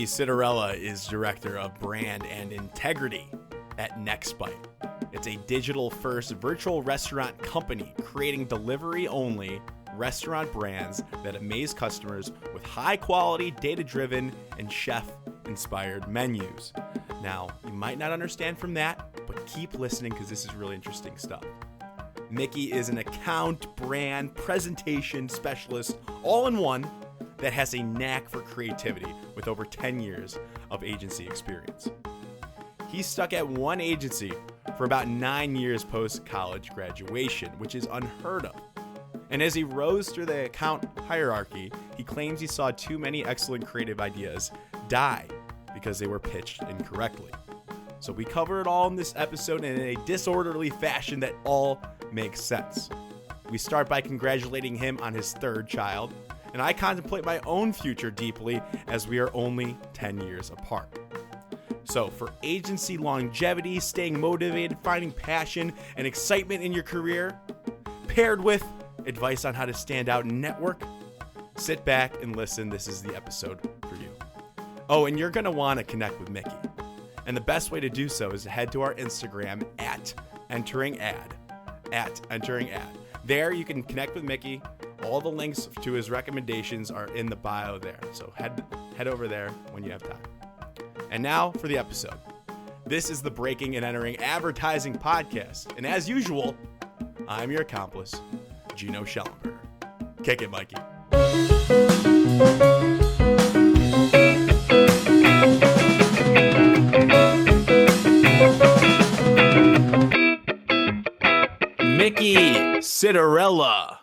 Citarella is Director of Brand and Integrity at Nextbite. It's a digital-first virtual restaurant company creating delivery-only restaurant brands that amaze customers with high-quality, data-driven, and chef-inspired menus. Now, you might not understand from that, but keep listening because this is really interesting stuff. Mickey is an account, brand, presentation specialist, all in one, that has a knack for creativity with over 10 years of agency experience. He's stuck at one agency for about 9 years post-college graduation, which is unheard of. And as he rose through the account hierarchy, he claims he saw too many excellent creative ideas die because they were pitched incorrectly. So we cover it all in this episode in a disorderly fashion that all makes sense. We start by congratulating him on his third child, and I contemplate my own future deeply as we are only 10 years apart. So for agency longevity, staying motivated, finding passion and excitement in your career, paired with advice on how to stand out and network, sit back and listen. This is the episode for you. Oh, and you're going to want to connect with Mickey. And the best way to do so is to head to our Instagram at entering ad. There you can connect with Mickey. All the links to his recommendations are in the bio there. So head over there when you have time. And now for the episode. This is the Breaking and Entering Advertising Podcast. And as usual, I'm your accomplice, Gino Schellenberg. Kick it, Mikey. Mickey Citarella.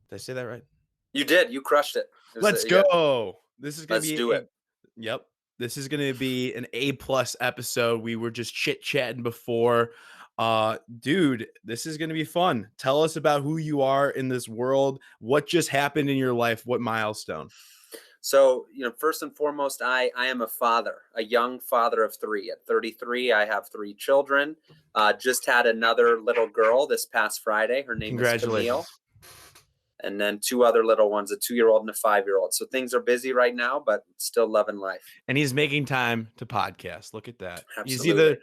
Did I say that right? You did. You crushed it. Let's go. This is gonna Let's do it. Yep. This is gonna be an A+ episode. We were just chit-chatting before. Dude, this is gonna be fun. Tell us about who you are in this world. What just happened in your life? What milestone? So, first and foremost, I am a father, a young father of three. At 33, I have three children. Just had another little girl this past Friday. Her name is Camille. And then two other little ones, a 2-year-old and a 5-year-old. So things are busy right now, but still loving life. And he's making time to podcast. Look at that. Absolutely.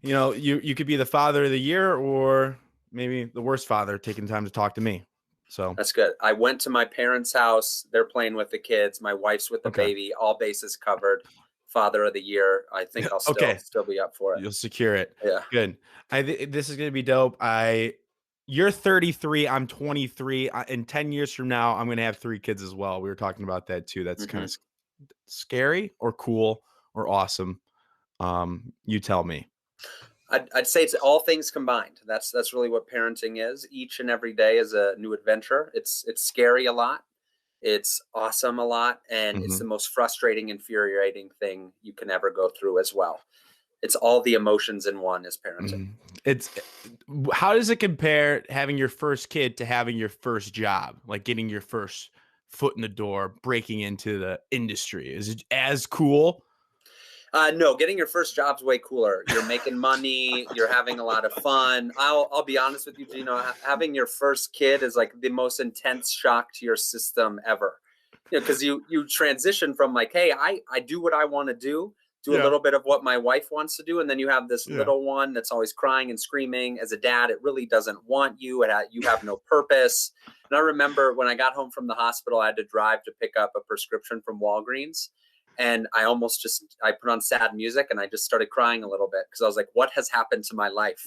He's either, you could be the father of the year or maybe the worst father taking time to talk to me. So that's good. I went to my parents' house. They're playing with the kids. My wife's with the baby. All bases covered. Father of the year. I think I'll still be up for it. You'll secure it. Yeah. Good. This is going to be dope. You're 33. I'm 23. In 10 years from now, I'm going to have 3 kids as well. We were talking about that too. That's kind of scary or cool or awesome. You tell me. I'd say it's all things combined. That's really what parenting is. Each and every day is a new adventure. It's scary a lot. It's awesome a lot. And it's the most frustrating, infuriating thing you can ever go through as well. It's all the emotions in one is parenting. How does it compare having your first kid to having your first job, like getting your first foot in the door, breaking into the industry? Is it as cool? No, getting your first job's way cooler. You're making money. You're having a lot of fun. I'll be honest with you, Gino. Having your first kid is like the most intense shock to your system ever. Because you transition from like, hey, I do what I want to do a little bit of what my wife wants to do. And then you have this little one that's always crying and screaming. As a dad, it really doesn't want you. You have no purpose. And I remember when I got home from the hospital, I had to drive to pick up a prescription from Walgreens. And I put on sad music and I just started crying a little bit because I was like, what has happened to my life?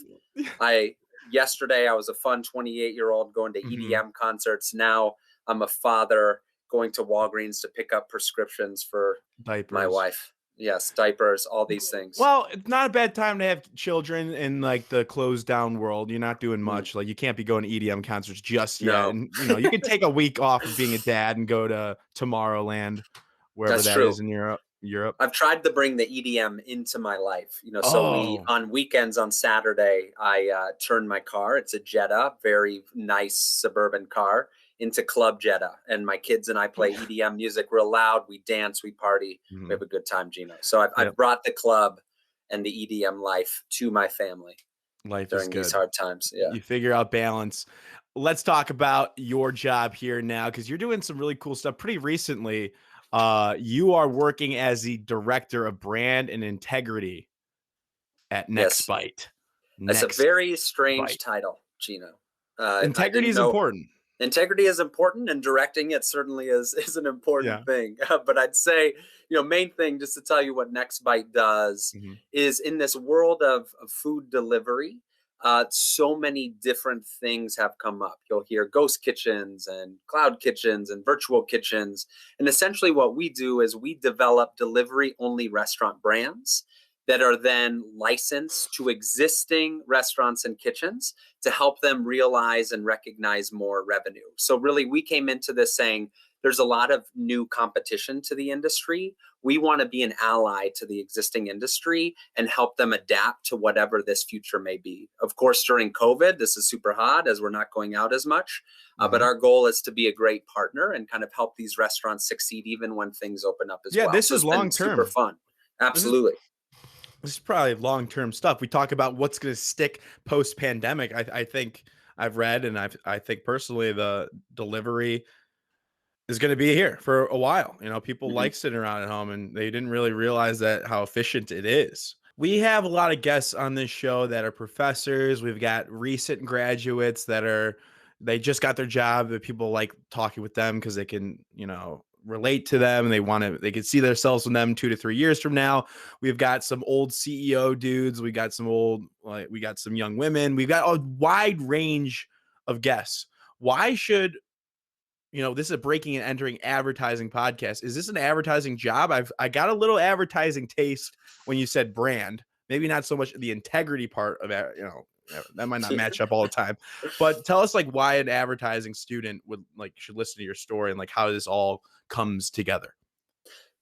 Yesterday I was a fun 28-year-old going to EDM concerts. Now I'm a father going to Walgreens to pick up prescriptions for my wife. Yes, diapers, all these things. Well, it's not a bad time to have children in like the closed down world. You're not doing much. Like you can't be going to EDM concerts just yet. No. And you can take a week off of being a dad and go to Tomorrowland, wherever that is in Europe. I've tried to bring the EDM into my life. So on weekends on Saturday, I turn my car. It's a Jetta, very nice suburban car, into Club Jetta, and my kids and I play EDM music real loud. We dance, we party, we have a good time, Gino. So I've brought the club and the EDM life to my family. Life during is good. These hard times. Yeah, you figure out balance. Let's talk about your job here now, because you're doing some really cool stuff pretty recently. You are working as the director of brand and integrity at Yes, Nextbite. that's a very strange Nextbite. title, Gino. I Integrity didn't is know important. integrity is important, and directing it certainly is an important Yeah. thing. But I'd say, main thing, just to tell you what Nextbite does, Mm-hmm. is in this world of food delivery. So many different things have come up. You'll hear ghost kitchens and cloud kitchens and virtual kitchens. And essentially, what we do is we develop delivery only restaurant brands that are then licensed to existing restaurants and kitchens to help them realize and recognize more revenue. So, really, we came into this saying there's a lot of new competition to the industry. We want to be an ally to the existing industry and help them adapt to whatever this future may be. Of course, during COVID, this is super hot as we're not going out as much. But our goal is to be a great partner and kind of help these restaurants succeed even when things open up as well. This so is it's been long super term. fun. Absolutely. This is probably long-term stuff. We talk about what's going to stick post-pandemic. I think I've read, and I think personally, the delivery is going to be here for a while. People like sitting around at home, and they didn't really realize that how efficient it is. We have a lot of guests on this show that are professors. We've got recent graduates they just got their job, but people like talking with them because they can, relate to them, and they can see themselves in them 2 to 3 years from now. We've got some old CEO dudes. We got some young women. We've got a wide range of guests. Why should this is a breaking and entering advertising podcast. Is this an advertising job? I got a little advertising taste when you said brand. Maybe not so much the integrity part of it, that might not match up all the time. But tell us why an advertising student should listen to your story and how this all comes together.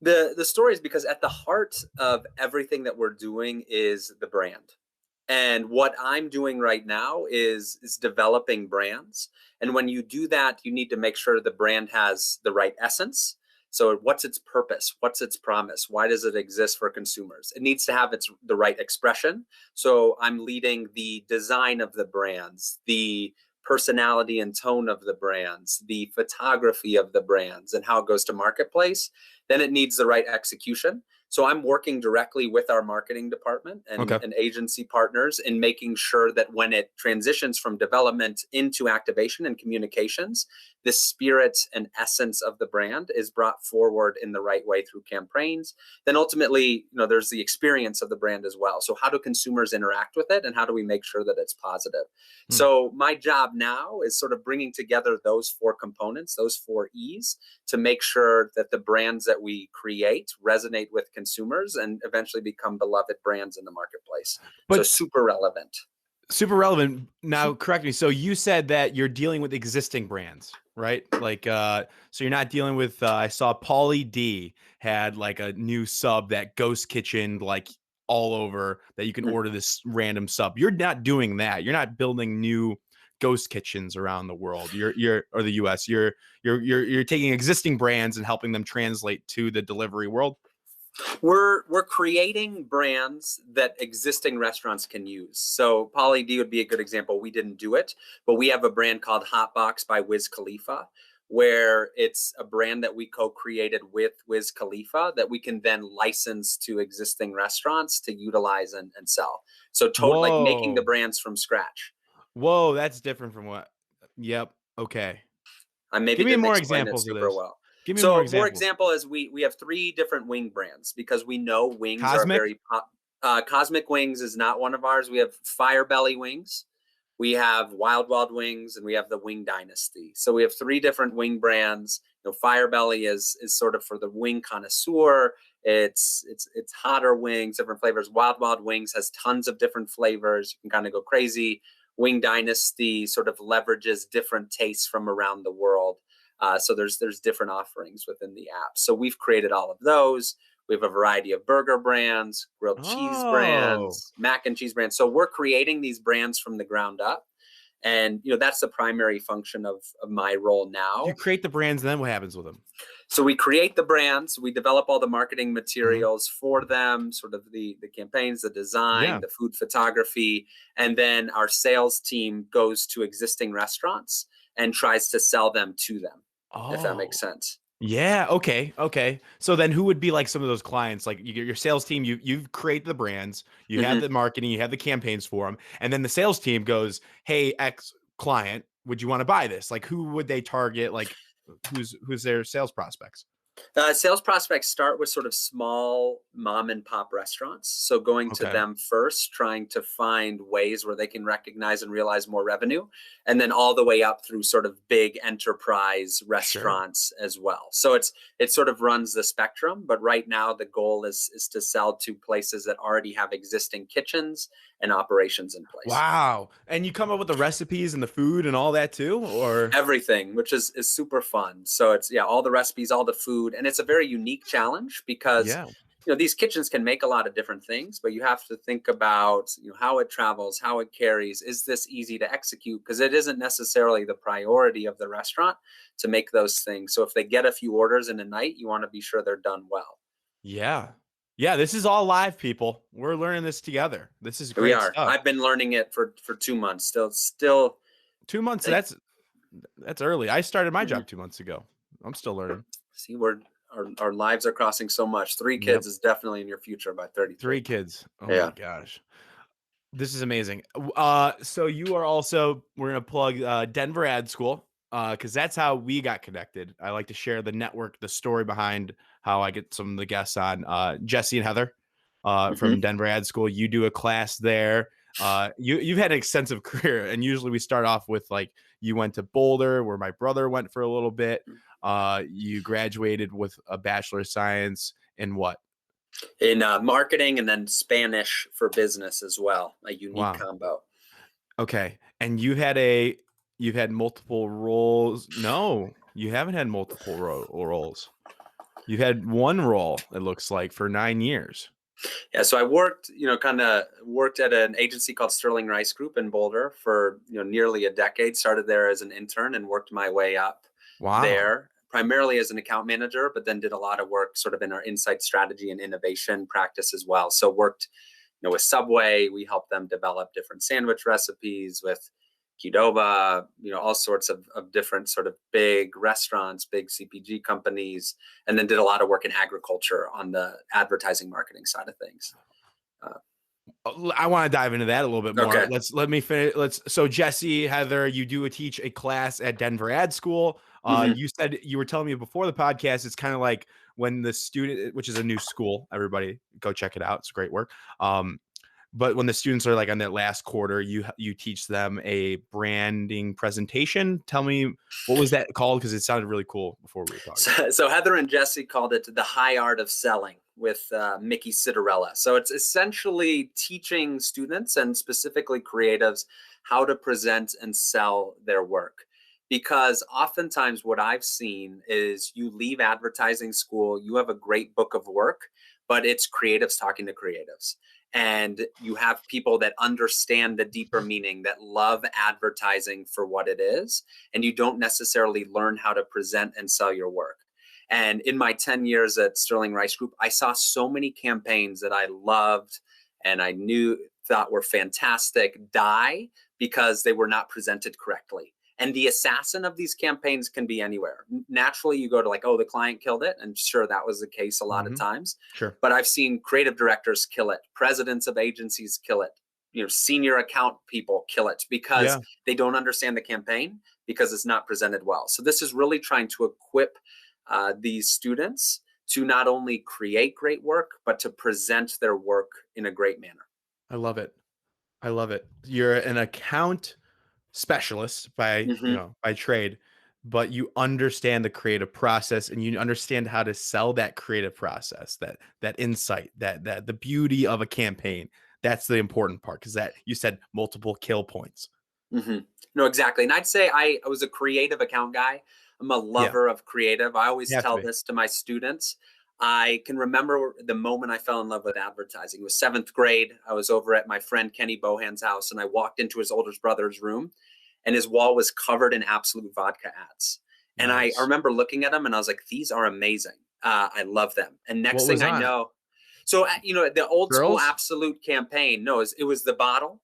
The story is because at the heart of everything that we're doing is the brand. And what I'm doing right now is developing brands. And when you do that, you need to make sure the brand has the right essence. So what's its purpose? What's its promise? Why does it exist for consumers? It needs to have the right expression. So I'm leading the design of the brands, the personality and tone of the brands, the photography of the brands, and how it goes to marketplace. Then it needs the right execution. So I'm working directly with our marketing department and agency partners in making sure that when it transitions from development into activation and communications, the spirit and essence of the brand is brought forward in the right way through campaigns. Then ultimately, there's the experience of the brand as well. So how do consumers interact with it, and how do we make sure that it's positive? So my job now is sort of bringing together those 4 components, those 4 E's, to make sure that the brands that we create resonate with consumers and eventually become beloved brands in the marketplace. So super relevant. Super relevant. Now, correct me. So you said that you're dealing with existing brands, right? So you're not dealing with, I saw Pauly D had a new sub that Ghost Kitchen, all over, that you can order this random sub. You're not doing that. You're not building new ghost kitchens around the world. Or the US. You're taking existing brands and helping them translate to the delivery world. We're creating brands that existing restaurants can use. So Pauly D would be a good example. We didn't do it, but we have a brand called Hotbox by Wiz Khalifa, where it's a brand that we co-created with Wiz Khalifa that we can then license to existing restaurants to utilize and sell. So making the brands from scratch. Whoa, that's different from what? Yep. Okay. I maybe give me didn't more explain examples it of super this. well. Give me So more examples. more example is we have 3 different wing brands because we know wings Cosmic? are very Cosmic Wings is not one of ours. We have Fire Belly Wings, we have Wild Wild Wings, and we have the Wing Dynasty. So we have 3 different wing brands. Fire Belly is sort of for the wing connoisseur. It's hotter wings, different flavors. Wild Wild Wings has tons of different flavors. You can kind of go crazy. Wing Dynasty sort of leverages different tastes from around the world. So there's different offerings within the app. So we've created all of those. We have a variety of burger brands, grilled cheese brands, mac and cheese brands. So we're creating these brands from the ground up. And, that's the primary function of my role now. You create the brands, then what happens with them? So we create the brands, we develop all the marketing materials for them, sort of the campaigns, the design, the food photography, and then our sales team goes to existing restaurants and tries to sell them to them, if that makes sense. Yeah. Okay. Okay. So then who would be like some of those clients? Like your sales team, you've created the brands, you have Hmm. the marketing, you have the campaigns for them. And then the sales team goes, hey, X client, would you want to buy this? Like who would they target? Like who's their sales prospects? Sales prospects start with sort of small mom and pop restaurants. So going to Okay. them first, trying to find ways where they can recognize and realize more revenue, and then all the way up through sort of big enterprise Sure. restaurants as well. So it sort of runs the spectrum. But right now the goal is to sell to places that already have existing kitchens and operations in place. Wow. And you come up with the recipes and the food and all that too? Or Everything, which is super fun. So it's, yeah, all the recipes, all the food, and it's a very unique challenge because yeah. these kitchens can make a lot of different things, but you have to think about how it travels, how it carries. Is this easy to execute? Because it isn't necessarily the priority of the restaurant to make those things. So if they get a few orders in a night, you want to be sure they're done well. Yeah. Yeah. This is all live, people. We're learning this together. This is We great are. stuff. I've been learning it for 2 months. Still. 2 months. Like, That's early. I started my mhm. job 2 months ago. I'm still learning. See, our lives are crossing so much. Three Yep. kids is definitely in your future by 33. 3 kids. Oh my Yeah. gosh. This is amazing. So you are also, we're gonna plug Denver Ad School, because that's how we got connected. I like to share the network, the story behind how I get some of the guests on. Jesse and Heather, Hmm. from Denver Ad School. You do a class there. You've had an extensive career, and usually we start off with like you went to Boulder, where my brother went for a little bit. You graduated with a Bachelor of Science in what? In marketing and then Spanish for business as well. A unique Wow. combo. Okay. And you've had multiple roles. No, you haven't had multiple roles. You've had one role, it looks like, for 9 years. Yeah, so I worked, kind of worked at an agency called Sterling Rice Group in Boulder for nearly a decade. Started there as an intern and worked my way up Wow. there, primarily as an account manager, but then did a lot of work sort of in our insight strategy and innovation practice as well. So worked with Subway. We helped them develop different sandwich recipes with Qdoba, all sorts of different sort of big restaurants, big CPG companies, and then did a lot of work in agriculture on the advertising marketing side of things. Uh, I want to dive into that a little bit more. okay. Let me finish. So Jesse, Heather, you do teach a class at Denver Ad School. Hmm. You said you were telling me before the podcast, it's kind of like when the student, which is a new school, everybody go check it out. It's great work. But when the students are like on their last quarter, you teach them a branding presentation. Tell me, what was that called? Because it sounded really cool before we were talking. So Heather and Jesse called it the high art of selling with Mickey Citarella. So it's essentially teaching students and specifically creatives how to present and sell their work. Because oftentimes what I've seen is you leave advertising school, you have a great book of work, but it's creatives talking to creatives. And you have people that understand the deeper meaning, that love advertising for what it is, and you don't necessarily learn how to present and sell your work. And in my 10 years at Sterling Rice Group, I saw so many campaigns that I loved and I thought were fantastic die because they were not presented correctly. And the assassin of these campaigns can be anywhere. Naturally, you go to like, oh, the client killed it. And sure, that was the case a lot of Mm-hmm. times. Sure. But I've seen creative directors kill it, presidents of agencies kill it, senior account people kill it because Yeah, they don't understand the campaign because it's not presented well. So this is really trying to equip these students to not only create great work, but to present their work in a great manner. I love it. I love it. You're an account specialist Mm-hmm. by trade, but you understand the creative process and you understand how to sell that creative process, that insight, that the beauty of a campaign. That's the important part, because that you said multiple kill points. Mm-hmm. No, exactly. And I'd say I was a creative account guy. I'm a Yeah, lover of creative. I always you have to tell be. this to my students. I can remember the moment I fell in love with advertising. It was seventh grade. I was over at my friend Kenny Bohan's house, and I walked into his oldest brother's room, and his wall was covered in Absolute Vodka ads. And I Nice. remember looking at them, and I was like, "These are amazing. I love them." And next What thing was I on it? know, so the old school Girls? Absolute campaign. No, it was the bottle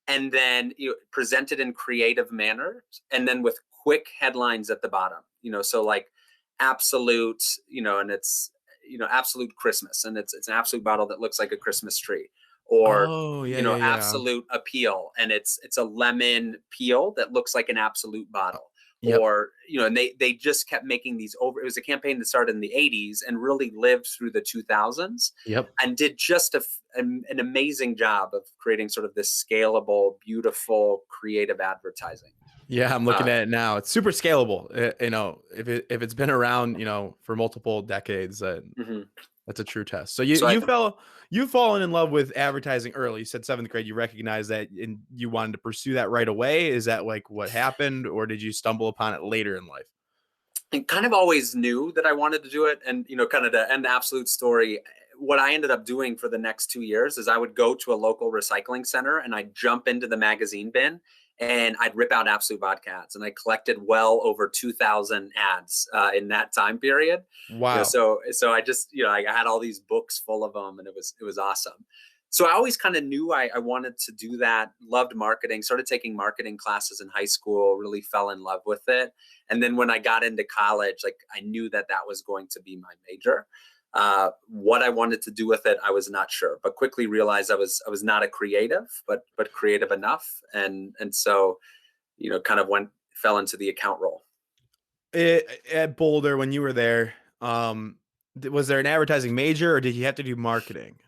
and then presented in creative manner and then with quick headlines at the bottom, so like absolute, and it's, absolute Christmas, and it's an absolute bottle that looks like a Christmas tree, or Oh, yeah, yeah, yeah. absolute appeal, and it's a lemon peel that looks like an absolute Uh, bottle. Yep, Or, and they just kept making these over. It was a campaign that started in the 80s and really lived through the 2000s, yep. and did just an amazing job of creating sort of this scalable, beautiful, creative advertising. Yeah, I'm looking uh, at it now. It's super scalable. If it's been around, for multiple decades, mhm. that's a true test. So you So I you've fallen in love with advertising early. You said seventh grade. You recognize that, and you wanted to pursue that right away. Is that like what happened, or did you stumble upon it later in life? and kind of always knew that I wanted to do it. And, kind of to end the absolute story, what I ended up doing for the next 2 years is I would go to a local recycling center and I'd jump into the magazine bin and I'd rip out Absolute Vodka ads. And I collected well over 2,000 ads in that time period. Wow. So I just, I had all these books full of them, and it was awesome. So I always kind of knew I wanted to do that. Loved marketing, started taking marketing classes in high school, really fell in love with it. And then when I got into college, like, I knew that that was going to be my major. What I wanted to do with it, I was not sure, but quickly realized I was not a creative, but creative enough, and so, kind of fell into the account role. At Boulder, when you were there, was there an advertising major, or did you have to do marketing?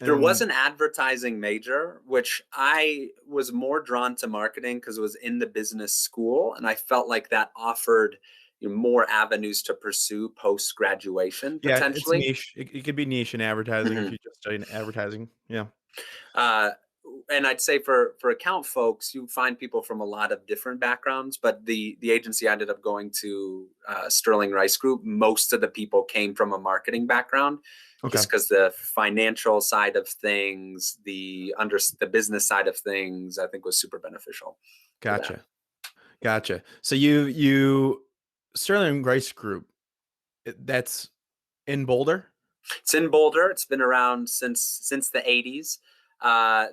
There was And an advertising major, which I was more drawn to marketing because it was in the business school, and I felt like that offered, more avenues to pursue post graduation yeah, it's potentially. niche. It could be niche in advertising if Mhm. you just study advertising. Yeah. Uh, and I'd say for account folks, you find people from a lot of different backgrounds. But the agency I ended up going to, Sterling Rice Group, most of the people came from a marketing background, Okay. just because the financial side of things, the business side of things, I think was super beneficial for that. Gotcha. Gotcha. So you Sterling Rice Group, that's in Boulder? It's in Boulder. It's been around since the 80s.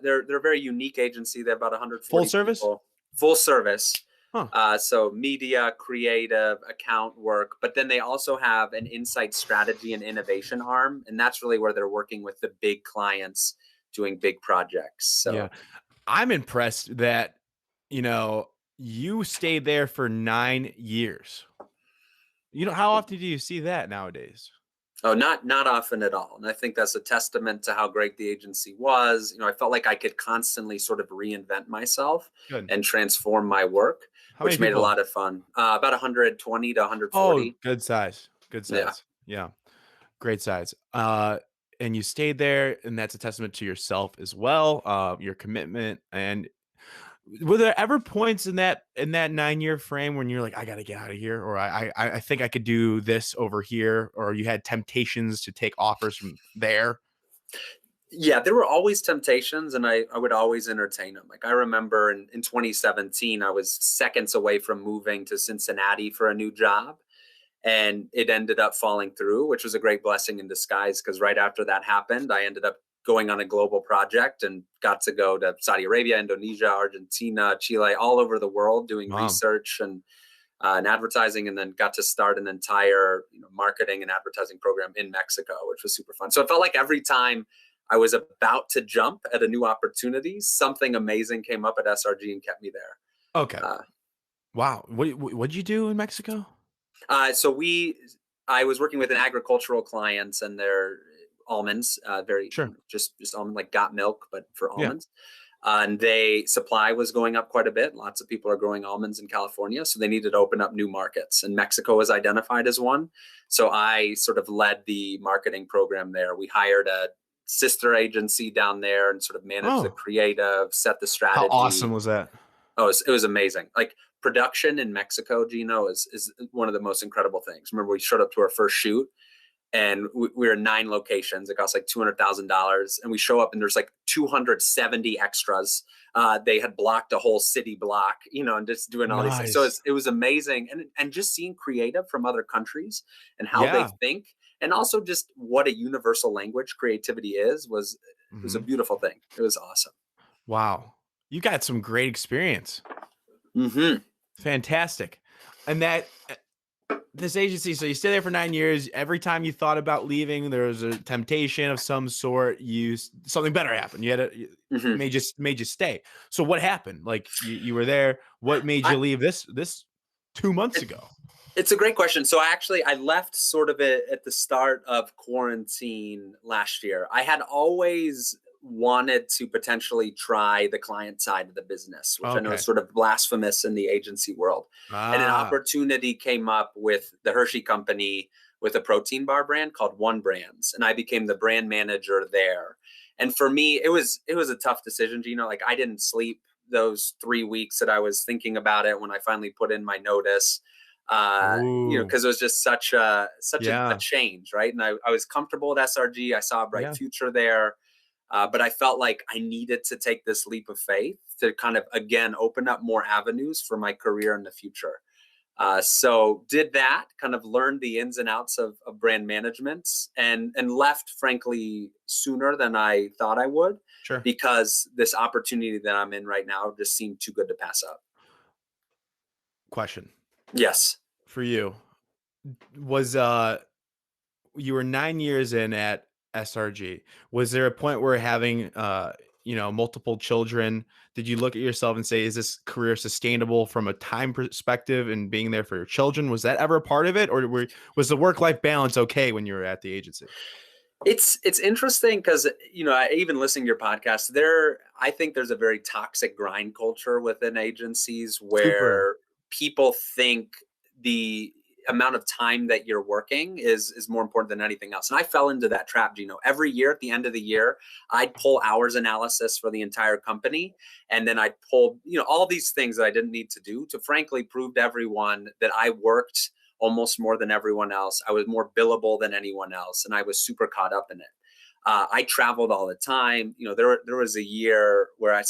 They're a very unique agency. They have about Full 140 service? people, full service. Huh. So media, creative, account work, but then they also have an insight strategy and innovation arm, and that's really where they're working with the big clients doing big projects. Yeah. So, I'm impressed that, you know, you stayed there for 9 years. How often do you see that nowadays? oh, not often at all, and I think that's a testament to how great the agency was. I felt like I could constantly sort of reinvent myself Good. and transform my work, How many which made it a people? lot of fun. About 120 to Oh, 140. good size. Good Yeah. size. Yeah. Great size. And you stayed there, and that's a testament to yourself as well, your commitment. And were there ever points in that 9-year frame when you're like, I gotta get out of here, or I think I could do this over here, or you had temptations to take offers from there? Yeah, there were always temptations, and I would always entertain them. Like, I remember in 2017, I was seconds away from moving to Cincinnati for a new job, and it ended up falling through, which was a great blessing in disguise, because right after that happened, I ended up going on a global project and got to go to Saudi Arabia, Indonesia, Argentina, Chile, all over the world doing Wow. research and advertising, and then got to start an entire, marketing and advertising program in Mexico, which was super fun. So it felt like every time I was about to jump at a new opportunity, something amazing came up at SRG and kept me there. Okay. Uh, Wow. What'd you do in Mexico? so I was working with an agricultural clients, and their almonds, very, Sure. just almond, like got milk, but for Yeah. almonds. And they supply was going up quite a bit. Lots of people are growing almonds in California, so they needed to open up new markets, and Mexico was identified as one. So I sort of led the marketing program there. We hired a sister agency down there and sort of managed the Oh, creative, set the how awesome strategy. was that? Oh, it was amazing. Like, production in Mexico, Gino, is one of the most incredible things. Remember, we showed up to our first shoot, and we were in 9 locations. It cost like $200,000, and we show up and there's like 270 extras. They had blocked a whole city block, and just doing all these things. So Nice. it was amazing, and just seeing creative from other countries and how they Yeah. think, and also just what a universal language creativity was a Mhm. beautiful thing. It was awesome. Wow. You got some great experience. Hmm. Fantastic. And this agency, so you stay there for 9 years. Every time you thought about leaving, there was a temptation of some sort. Something better happened. You had Mhm. made you stay. So what happened? Like you were there. What made I you leave this 2 months it, ago? it's a great question. So I left sort of at the start of quarantine last year. I had always wanted to potentially try the client side of the business, which I know is Okay. sort of blasphemous in the agency world. And an Ah. opportunity came up with the Hershey company with a protein bar brand called One Brands, and I became the brand manager there. And for me, it was a tough decision. Like I didn't sleep those 3 weeks that I was thinking about it when I finally put in my notice. Ooh. Because it was just such a Yeah. change, right? And I was comfortable at SRG. I saw a bright Yeah. future there, but I felt like I needed to take this leap of faith to kind of again open up more avenues for my career in the future. So did that, kind of learned the ins and outs of brand management, and left frankly sooner than I thought I would, Sure. because this opportunity that I'm in right now just seemed too good to pass up. Question Yes. for you was you were 9 years in at SRG. Was there a point where having multiple children, did you look at yourself and say, is this career sustainable from a time perspective and being there for your children? Was that ever a part of it, or was the work-life balance okay when you were at the agency? It's interesting because I even listening to your podcast, I think there's a very toxic grind culture within agencies Super. where people think the amount of time that you're working is more important than anything else. And I fell into that trap. Every year at the end of the year, I'd pull hours analysis for the entire company, and then I'd pull all these things that I didn't need to do to frankly prove to everyone that I worked almost more than everyone else. I was more billable than anyone else, and I was super caught up in it. I traveled all the time. There was a year where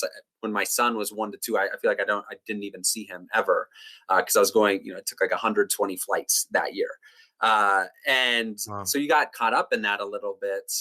when my son was 1 to 2, I feel like I didn't even see him ever, because I was going. It took like 120 flights that year, and Wow. so you got caught up in that a little bit.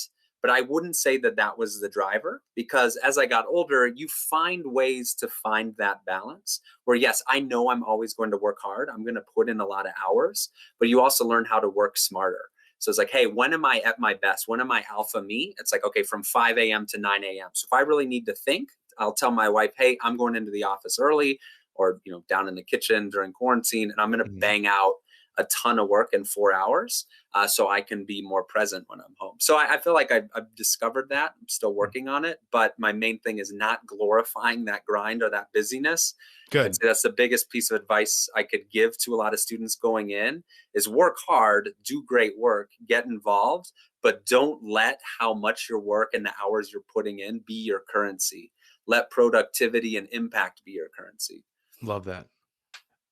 But I wouldn't say that that was the driver, because as I got older, you find ways to find that balance where, yes, I know I'm always going to work hard. I'm going to put in a lot of hours, but you also learn how to work smarter. So it's like, hey, when am I at my best? When am I alpha me? It's like, okay, from 5 a.m. to 9 a.m. So if I really need to think, I'll tell my wife, hey, I'm going into the office early, or down in the kitchen during quarantine, and I'm going to Mhm. bang out a ton of work in 4 hours, so I can be more present when I'm home. So I feel like I've discovered that. I'm still working on it, but my main thing is not glorifying that grind or that busyness. I'd Good. say that's the biggest piece of advice I could give to a lot of students going in, is work hard, do great work, get involved, but don't let how much your work and the hours you're putting in be your currency. Let productivity and impact be your currency. Love that.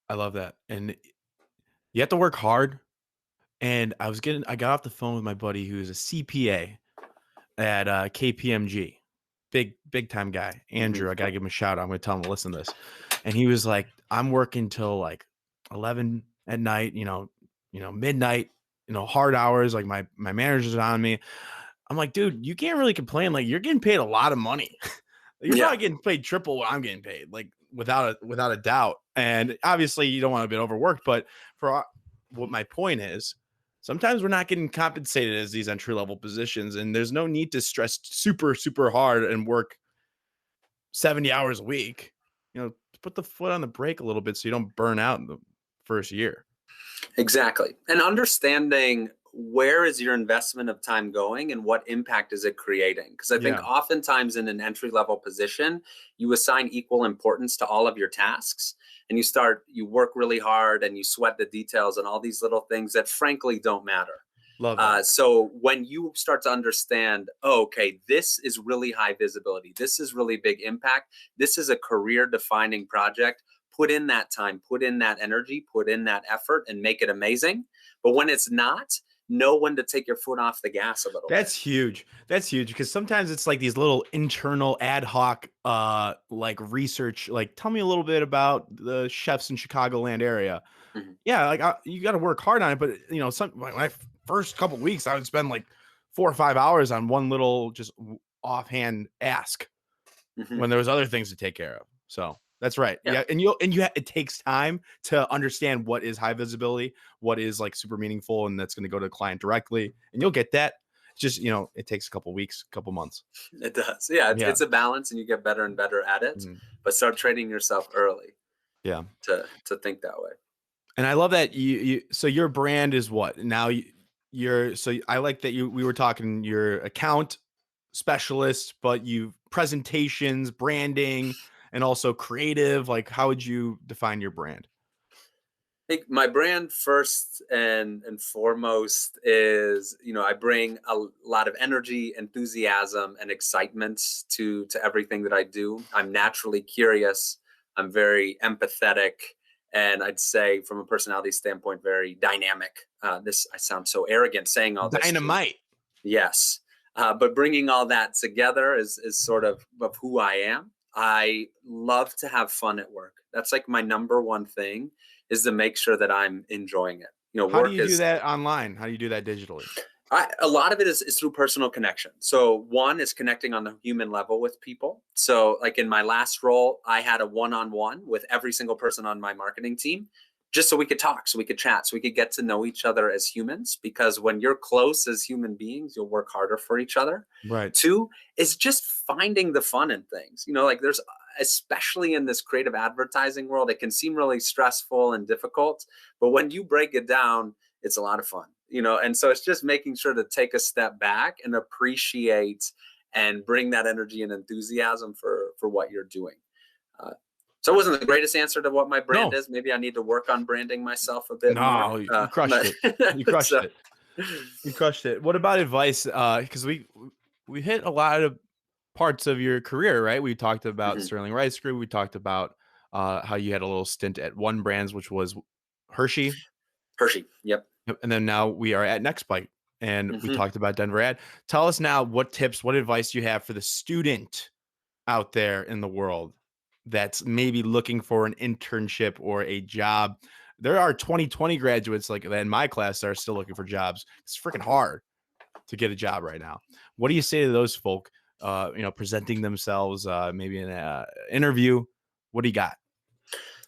I love that. And you have to work hard. And I got off the phone with my buddy who's a CPA at KPMG. Big time guy. Mhm. Andrew, I gotta give him a shout out. I'm gonna tell him to listen to this. And he was like, I'm working till like 11 at night, midnight, hard hours. Like my manager's on me. I'm like, dude, you can't really complain. Like, you're getting paid a lot of money. You're Yeah, probably getting paid triple what I'm getting paid, like without a doubt. And obviously, you don't want to be overworked. But what my point is, sometimes we're not getting compensated as these entry level positions, and there's no need to stress super hard and work 70 hours a week. Put the foot on the brake a little bit so you don't burn out in the first year. exactly. And understanding where is your investment of time going and what impact is it creating? Because I think Yeah, oftentimes in an entry level position, you assign equal importance to all of your tasks, and you work really hard and you sweat the details and all these little things that frankly don't matter. love that. So when you start to understand, oh, okay, this is really high visibility, this is really big impact, this is a career defining project, put in that time, put in that energy, put in that effort, and make it amazing. But when it's not, know when to take your foot off the gas a little bit. That's huge. That's huge because sometimes it's like these little internal ad hoc like research, like tell me a little bit about the chefs in Chicagoland area. Mhm. Yeah, like you got to work hard on it, but my first couple weeks I would spend like 4 or 5 hours on one little just offhand ask Mhm. when there was other things to take care of. So That's right. Yeah. Yeah. It takes time to understand what is high visibility, what is like super meaningful, and that's going to go to the client directly. And you'll get that. It's just, it takes a couple weeks, couple months. It does. Yeah. Yeah. It's a balance and you get better and better at it, Mhm. but start training yourself early Yeah. to think that way. And I love that so your brand is what now I like that we were talking your account specialist, but you presentations, branding, and also creative. Like, how would you define your brand? I think my brand first and foremost is, I bring a lot of energy, enthusiasm, and excitement to everything that I do. I'm naturally curious. I'm very empathetic, and I'd say from a personality standpoint, very dynamic. I sound so arrogant saying all this, Gene. Dynamite. Yes. But bringing all that together is sort of who I am. I love to have fun at work. That's like my number one thing, is to make sure that I'm enjoying it. How do Work you do is that online? How do you do that digitally? a lot of it is through personal connection. So one is connecting on the human level with people. So like in my last role, I had a one-on-one with every single person on my marketing team, just so we could talk, so we could chat, so we could get to know each other as humans. Because when you're close as human beings, you'll work harder for each other. Right. Two is just finding the fun in things. Like there's, especially in this creative advertising world, it can seem really stressful and difficult, but when you break it down, it's a lot of fun. And so it's just making sure to take a step back and appreciate and bring that energy and enthusiasm for what you're doing. So it wasn't the greatest answer to what my brand No. is. Maybe I need to work on branding myself a bit more. No, you crushed it. You crushed it. You crushed it. What about advice? Because we hit a lot of parts of your career, right? We talked about Mhm. Sterling Rice Group. We talked about how you had a little stint at One Brands, which was Hershey. Hershey. Yep. Yep. And then now we are at Nextbite, and we Mhm. talked about Denver Ad. Tell us now what tips, what advice you have for the student out there in the world that's maybe looking for an internship or a job. There are 2020 graduates like in my class that are still looking for jobs. It's freaking hard to get a job right now. What do you say to those folk, presenting themselves, maybe in an interview? What do you got?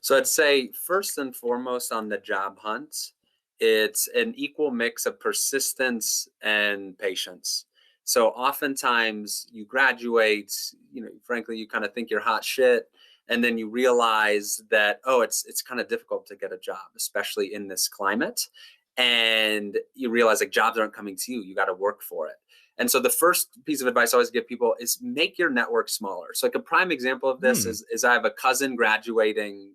So I'd say first and foremost on the job hunt, it's an equal mix of persistence and patience. So oftentimes you graduate, frankly, you kind of think you're hot shit, and then you realize that, oh, it's kind of difficult to get a job, especially in this climate. And you realize like jobs aren't coming to you. You got to work for it. And so the first piece of advice I always give people is make your network smaller. So like a prime example of this is I have a cousin graduating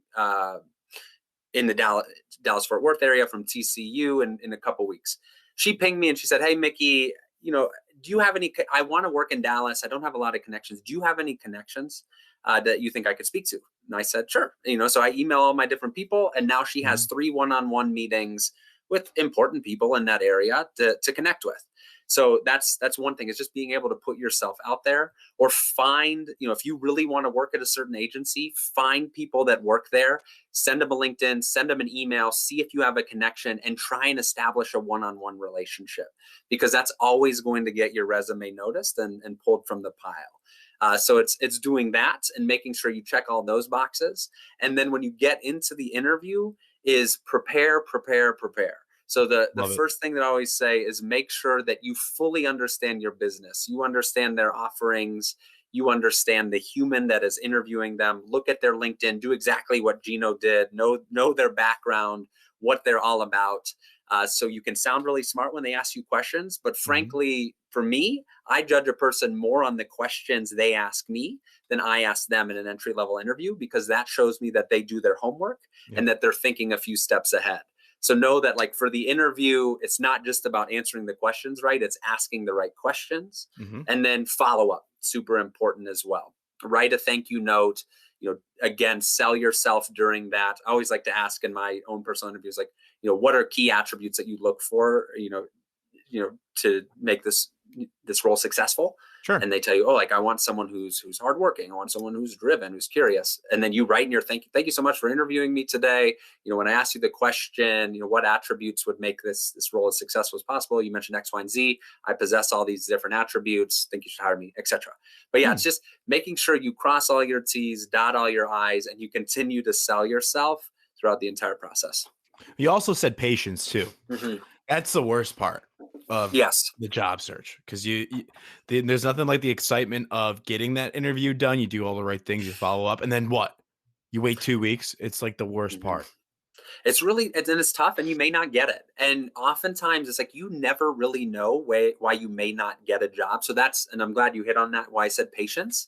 in the Dallas Fort Worth area from TCU in a couple weeks. She pinged me and she said, "Hey Mickey, do you have any? I want to work in Dallas. I don't have a lot of connections. Do you have any connections that you think I could speak to?" And I said, "Sure." So I email all my different people, and now she has 3 one-on-one meetings with important people in that area to connect with. So that's one thing, is just being able to put yourself out there, or find, if you really want to work at a certain agency, find people that work there, send them a LinkedIn, send them an email, see if you have a connection, and try and establish a one-on-one relationship, because that's always going to get your resume noticed and pulled from the pile. So it's doing that and making sure you check all those boxes. And then when you get into the interview, is prepare. So the first thing that I always say is make sure that you fully understand your business. You understand their offerings. You understand the human that is interviewing them. Look at their LinkedIn. Do exactly what Gino did. Know their background, what they're all about. So you can sound really smart when they ask you questions. But frankly, for me, I judge a person more on the questions they ask me than I ask them in an entry-level interview, because that shows me that they do their homework and that they're thinking a few steps ahead. So know that, like, for the interview, it's not just about answering the questions right, it's asking the right questions. And then follow up, super important as well. Write a thank you note. Again, sell yourself during that. I always like to ask in my own personal interviews, like, what are key attributes that you look for, to make this role successful? Sure. And they tell you, oh, like I want someone who's hardworking. I want someone who's driven, who's curious. And then you write in your thank you so much for interviewing me today. When I asked you the question, what attributes would make this role as successful as possible? You mentioned X, Y, and Z. I possess all these different attributes. Think you should hire me, etc. But yeah, it's just making sure you cross all your T's, dot all your I's, and you continue to sell yourself throughout the entire process. You also said patience too. Mm-hmm. That's the worst part of the job search, because there's nothing like the excitement of getting that interview done. You do all the right things, you follow up, and then what? You wait 2 weeks. It's like the worst part. It's really, and it's tough, and you may not get it. And oftentimes it's like, you never really know why you may not get a job. So and I'm glad you hit on that. Why I said patience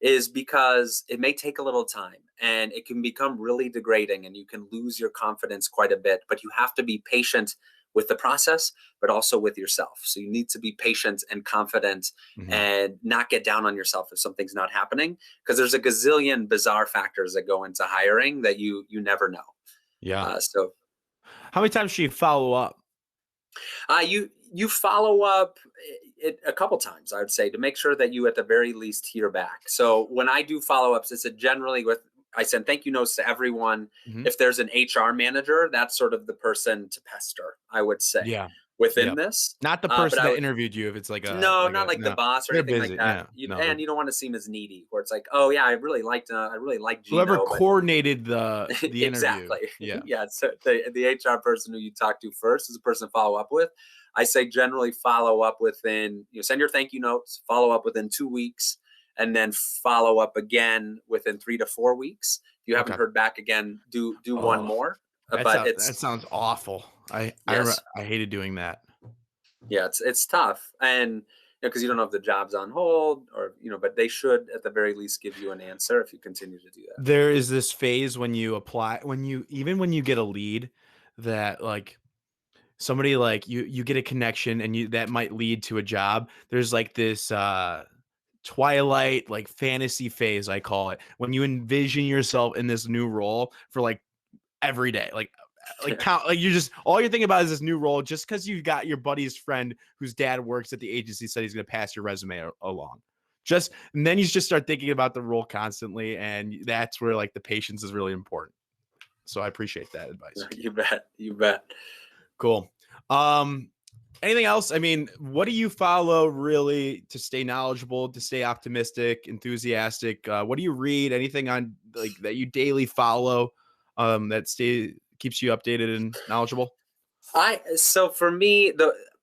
is because it may take a little time, and it can become really degrading, and you can lose your confidence quite a bit, but you have to be patient with the process, but also with yourself. So you need to be patient and confident and not get down on yourself if something's not happening, because there's a gazillion bizarre factors that go into hiring that you never know. Yeah. So how many times should you follow up? You follow up a couple times, I would say, to make sure that you at the very least hear back. So when I do follow-ups, it's generally I send thank you notes to everyone. If there's an HR manager, that's sort of the person to pester, I would say, within this. Not the person that interviewed you, if it's like not the boss or They're anything busy. like that. And you don't want to seem as needy, where it's like, oh yeah, I really like Gino. Whoever coordinated the interview. Exactly. Yeah. So the HR person who you talk to first is the person to follow up with. I say generally follow up within, send your thank you notes, follow up within 2 weeks, and then follow up again within 3 to 4 weeks. If you haven't heard back again, do one more. That sounds awful. I hated doing that. Yeah, it's tough. And because you don't know if the job's on hold or, but they should at the very least give you an answer if you continue to do that. There is this phase when you apply, when you get a lead that like somebody like you get a connection and that might lead to a job. There's like this twilight, like fantasy phase, I call it, when you envision yourself in this new role for like every day, like count, like you just, all you're thinking about is this new role, just because you got your buddy's friend whose dad works at the agency said he's going to pass your resume along. And then you just start thinking about the role constantly, and that's where like the patience is really important. So I appreciate that advice. You bet. Cool. Anything else? I mean, what do you follow really to stay knowledgeable, to stay optimistic, enthusiastic? What do you read? Anything on like that you daily follow that keeps you updated and knowledgeable? So for me,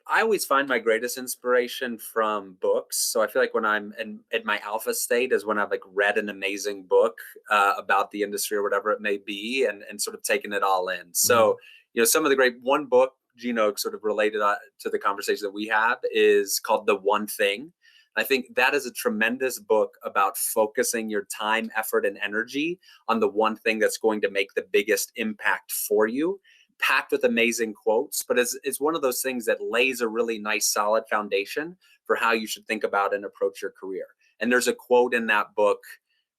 I always find my greatest inspiration from books. So I feel like when I'm at my alpha state is when I've like read an amazing book about the industry or whatever it may be, and sort of taken it all in. So, some of the one book, Gino, sort of related to the conversation that we have, is called The One Thing. I think that is a tremendous book about focusing your time, effort, and energy on the one thing that's going to make the biggest impact for you, packed with amazing quotes. But it's one of those things that lays a really nice, solid foundation for how you should think about and approach your career. And there's a quote in that book,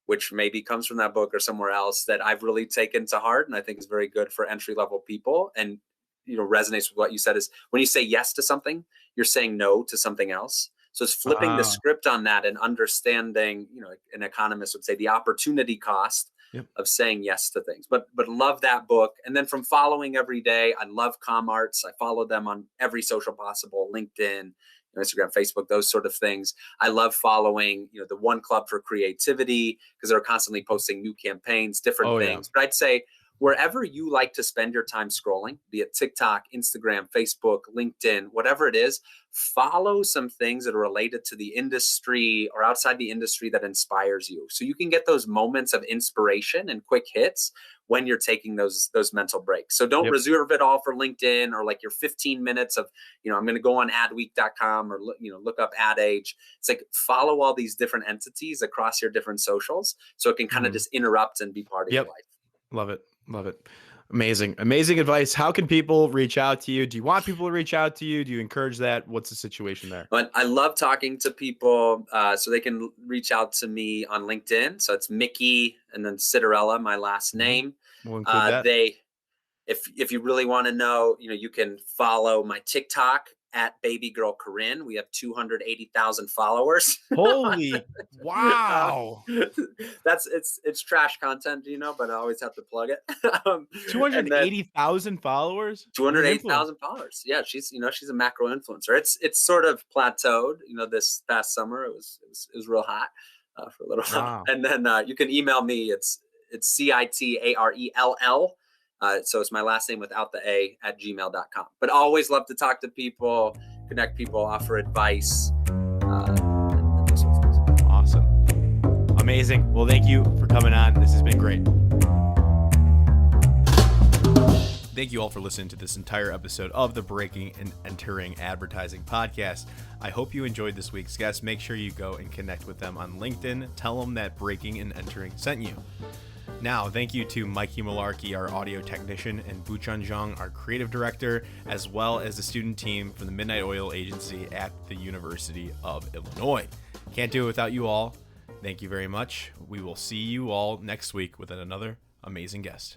which maybe comes from that book or somewhere else, that I've really taken to heart and I think is very good for entry-level people, and resonates with what you said, is when you say yes to something, you're saying no to something else. So it's flipping the script on that and understanding, an economist would say the opportunity cost of saying yes to things. But love that book. And then from following every day, I love ComArts. I follow them on every social possible, LinkedIn, Instagram, Facebook, those sort of things. I love following, the One Club for Creativity, because they're constantly posting new campaigns, different things. But I'd say wherever you like to spend your time scrolling, be it TikTok, Instagram, Facebook, LinkedIn, whatever it is, follow some things that are related to the industry or outside the industry that inspires you. So you can get those moments of inspiration and quick hits when you're taking those mental breaks. So don't reserve it all for LinkedIn or like your 15 minutes of, I'm going to go on adweek.com or, look up Ad Age. It's like follow all these different entities across your different socials so it can kind of just interrupt and be part of your life. Love it. Love it. Amazing advice. How can people reach out to you? Do you want people to reach out to you? Do you encourage that? What's the situation there? But I love talking to people, so they can reach out to me on LinkedIn. So it's Mickey and then Citarella, my last name. We'll include that. If you really want to know, you can follow my TikTok at Baby Girl Corinne. We have 280,000 followers. Holy wow. It's trash content, but I always have to plug it. 280,000 followers? 280,000 followers. Yeah, she's a macro influencer. It's sort of plateaued. This past summer it was real hot for a little while. Wow. And then you can email me. It's Citarell. So it's my last name without the A at gmail.com. But always love to talk to people, connect people, offer advice. And those sorts of things. Awesome. Amazing. Well, thank you for coming on. This has been great. Thank you all for listening to this entire episode of the Breaking and Entering Advertising Podcast. I hope you enjoyed this week's guest. Make sure you go and connect with them on LinkedIn. Tell them that Breaking and Entering sent you. Now, thank you to Mikey Malarkey, our audio technician, and Buchan Zhang, our creative director, as well as the student team from the Midnight Oil Agency at the University of Illinois. Can't do it without you all. Thank you very much. We will see you all next week with another amazing guest.